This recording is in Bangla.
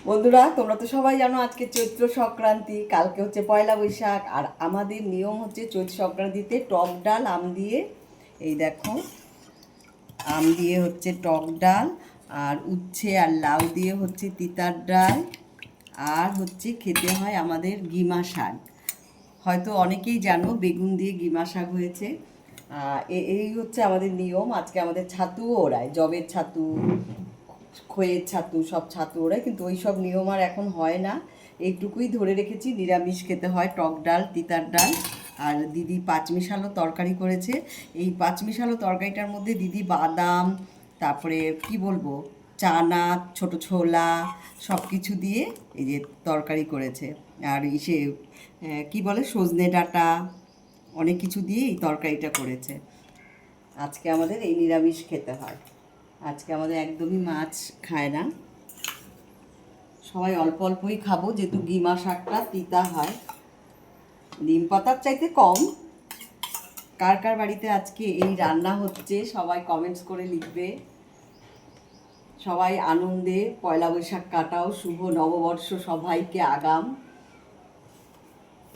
বন্ধুরা, তোমরা তো সবাই জানো আজকে চৈত্র সংক্রান্তি, কালকে হচ্ছে পয়লা বৈশাখ। আর আমাদের নিয়ম হচ্ছে চৈত্র সংক্রান্তিতে টক ডাল আম দিয়ে, এই দেখো আম দিয়ে হচ্ছে টক ডাল, আর উচ্ছে আর লাউ দিয়ে হচ্ছে তিতার ডাল, আর হচ্ছে খেতে হয় আমাদের গিমা শাক। হয়তো অনেকেই জানো বেগুন দিয়ে গিমা শাক হয়েছে। এই হচ্ছে আমাদের নিয়ম। আজকে আমাদের ছাতুও ওড়ায়, জবের ছাতু, খইয়ের ছাতু, সব ছাতু ওড়ায়, কিন্তু ওই সব নিয়ম আর এখন হয় না। এইটুকুই ধরে রেখেছি, নিরামিষ খেতে হয় টক ডাল, তিতার ডাল। আর দিদি পাঁচমিশালো তরকারি করেছে। এই পাঁচমিশালো তরকারিটার মধ্যে দিদি বাদাম, তারপরে কি বলবো, চানা, ছোট ছোলা, সব কিছু দিয়ে এই যে তরকারি করেছে। আর ইসে কি বলে, সজনে ডাঁটা, অনেক কিছু দিয়ে এই তরকারিটা করেছে। আজকে আমাদের এই নিরামিষ খেতে হয়। আজকে আমাদের একদমই মাছ খায় না, সবাই অল্প অল্পই খাবো, যেহেতু গিমা শাকটা তিতা হয়, নিম পাতার চাইতে কম। কার কার বাড়িতে আজকে এই রান্না হচ্ছে সবাই কমেন্টস করে লিখবে। সবাই আনন্দে পয়লা বৈশাখ কাটাও, শুভ নববর্ষ সবাইকে আগাম।